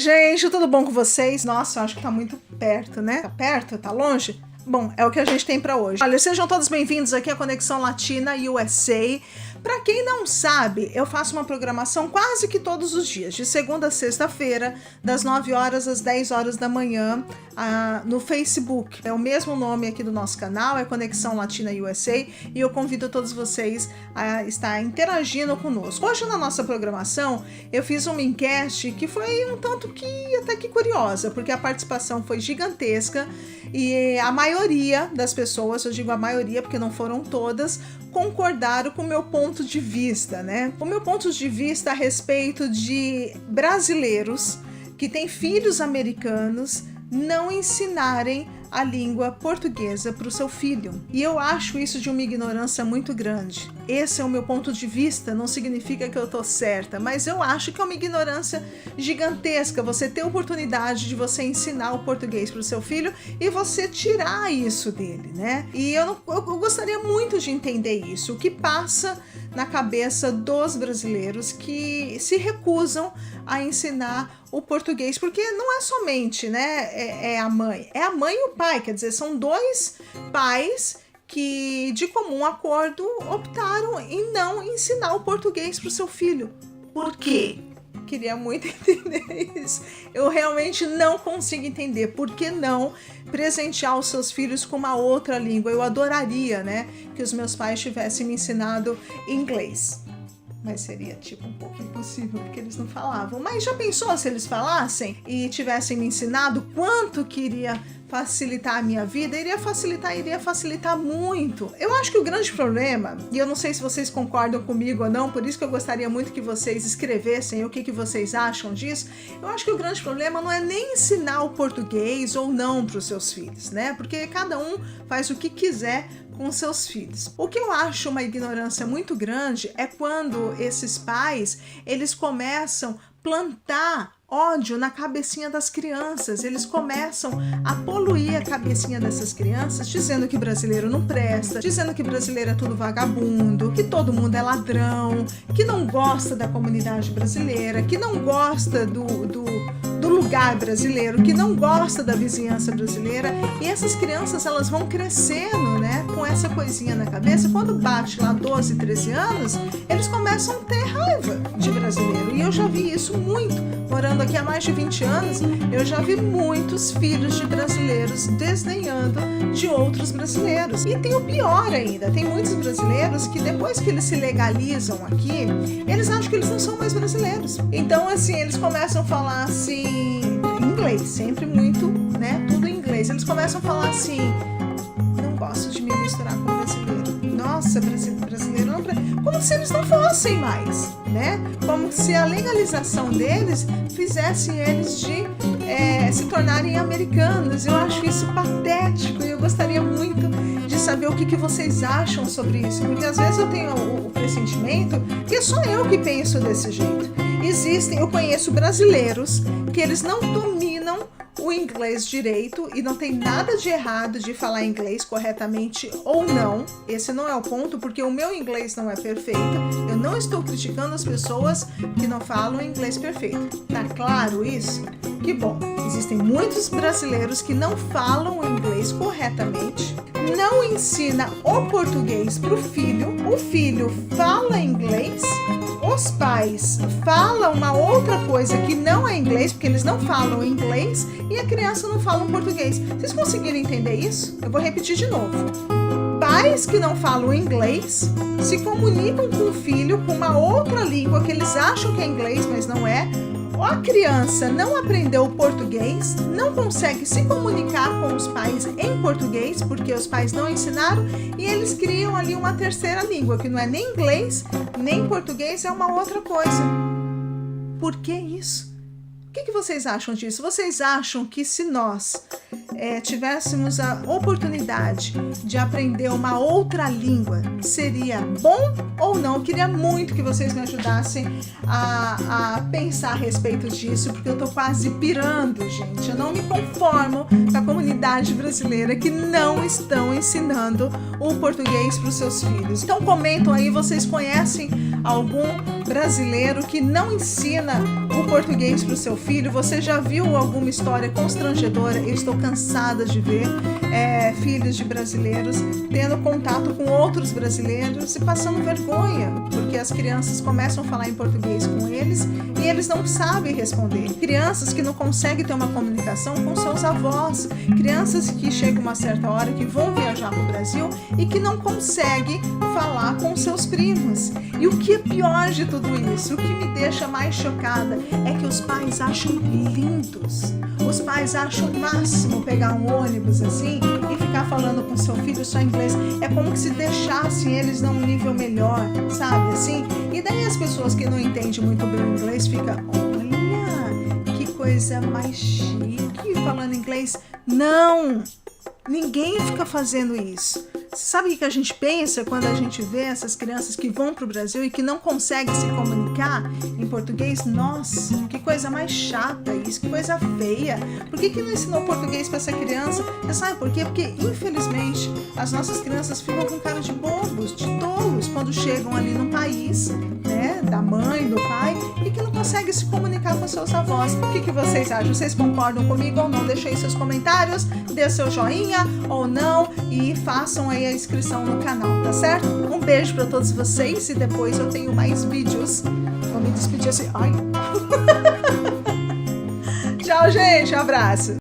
gente, tudo bom com vocês? Nossa, eu acho que tá muito perto, né? Tá perto? Tá longe? Bom, é o que a gente tem pra hoje. Olha, sejam todos bem-vindos aqui à Conexão Latina USA. Pra quem não sabe, eu faço uma programação quase que todos os dias, de segunda a sexta-feira, das 9 horas às 10 horas da manhã, no Facebook. É o mesmo nome aqui do nosso canal, é Conexão Latina USA, e eu convido todos vocês a estar interagindo conosco. Hoje na nossa programação, eu fiz uma enquete que foi um tanto que até que curiosa, porque a participação foi gigantesca e a maioria das pessoas, eu digo a maioria porque não foram todas, concordaram com o meu ponto de vista, né? O meu ponto de vista a respeito de brasileiros que têm filhos americanos não ensinarem a língua portuguesa para o seu filho. E eu acho isso de uma ignorância muito grande. Esse é o meu ponto de vista, não significa que eu tô certa, mas eu acho que é uma ignorância gigantesca você ter a oportunidade de você ensinar o português para o seu filho e você tirar isso dele, né? E eu gostaria muito de entender isso, o que passa na cabeça dos brasileiros que se recusam a ensinar o português, porque não é somente, né, é a mãe e o pai, quer dizer, são dois pais que de comum acordo optaram em não ensinar o português para o seu filho. Por quê? Queria muito entender isso. Eu realmente não consigo entender por que não presentear os seus filhos com uma outra língua. Eu adoraria, né, que os meus pais tivessem me ensinado inglês. Mas seria tipo um pouco impossível, porque eles não falavam. Mas já pensou se eles falassem e tivessem me ensinado quanto que iria facilitar a minha vida? Iria facilitar muito. Eu acho que o grande problema, e eu não sei se vocês concordam comigo ou não, por isso que eu gostaria muito que vocês escrevessem o que vocês acham disso. Eu acho que o grande problema não é nem ensinar o português ou não para os seus filhos, né? Porque cada um faz o que quiser com seus filhos. O que eu acho uma ignorância muito grande é quando esses pais, eles começam a plantar ódio na cabecinha das crianças, eles começam a poluir a cabecinha dessas crianças, dizendo que brasileiro não presta, dizendo que brasileiro é tudo vagabundo, que todo mundo é ladrão, que não gosta da comunidade brasileira, que não gosta do lugar brasileiro, que não gosta da vizinhança brasileira. E essas crianças, elas vão crescendo, né, com essa coisinha na cabeça. Quando bate lá 12, 13 anos, eles começam a ter raiva de brasileiro. E eu já vi isso muito, morando aqui há mais de 20 anos, eu já vi muitos filhos de brasileiros desdenhando de outros brasileiros. E tem o pior ainda, tem muitos brasileiros que depois que eles se legalizam aqui, eles acham que eles não são mais brasileiros. Então, assim, eles começam a falar assim, em inglês, sempre muito, né, tudo em inglês. Eles começam a falar assim, não gosto de me misturar com brasileiro. Nossa, brasileiro não... Como se eles não fossem mais, né? Como se a legalização deles fizesse eles de se tornarem americanos. Eu acho isso patético e eu gostaria muito de saber o que vocês acham sobre isso, porque às vezes eu tenho o pressentimento que é só eu que penso desse jeito. Eu conheço brasileiros que eles não dominam o inglês direito e não tem nada de errado de falar inglês corretamente ou não. Esse não é o ponto, porque o meu inglês não é perfeito. Eu não estou criticando as pessoas que não falam inglês perfeito. Tá claro isso? Que bom. Existem muitos brasileiros que não falam inglês corretamente, não ensina o português para o filho fala inglês, os pais falam uma outra coisa que não é inglês, porque eles não falam inglês, e a criança não fala português. Vocês conseguiram entender isso? Eu vou repetir de novo. Pais que não falam inglês se comunicam com o filho com uma outra língua que eles acham que é inglês, mas não é. Ou a criança não aprendeu português, não consegue se comunicar com os pais em português, porque os pais não ensinaram, e eles criam ali uma terceira língua, que não é nem inglês, nem português, é uma outra coisa. Por que isso? O que vocês acham disso? Vocês acham que se nós tivéssemos a oportunidade de aprender uma outra língua, seria bom ou não? Eu queria muito que vocês me ajudassem a pensar a respeito disso, porque eu tô quase pirando, gente. Eu não me conformo com a comunidade brasileira que não estão ensinando o português para os seus filhos. Então comentam aí, vocês conhecem algum brasileiro que não ensina o português para o seu filho. Você já viu alguma história constrangedora? Eu estou cansada de ver filhos de brasileiros tendo contato com outros brasileiros e passando vergonha, porque as crianças começam a falar em português com eles e eles não sabem responder. Crianças que não conseguem ter uma comunicação com seus avós, crianças que chegam uma certa hora que vão viajar para o Brasil e que não conseguem falar com seus primos. E o que é pior de tudo isso, o que me deixa mais chocada, é que os pais acham lindos. Os pais acham o máximo pegar um ônibus assim e ficar falando com seu filho só inglês. É como que se deixassem eles num nível melhor, sabe assim? E daí as pessoas que não entendem muito bem o inglês ficam, olha, que coisa mais chique falando inglês. Não! Ninguém fica fazendo isso. Sabe o que a gente pensa quando a gente vê essas crianças que vão para o Brasil e que não conseguem se comunicar em português? Nossa, que coisa mais chata isso, que coisa feia. Por que não ensinou português para essa criança? Você sabe por quê? Porque, infelizmente, as nossas crianças ficam com cara de bobos, de tolos, quando chegam ali no país, né, da mãe, do pai, e que não conseguem se comunicar com seus avós. O que vocês acham? Vocês concordam comigo ou não? Deixa aí seus comentários, dê seu joinha ou não e façam aí a inscrição no canal, tá certo? Um beijo para todos vocês e depois eu tenho mais vídeos. Vou me despedir assim. Ai. Tchau, gente. Um abraço.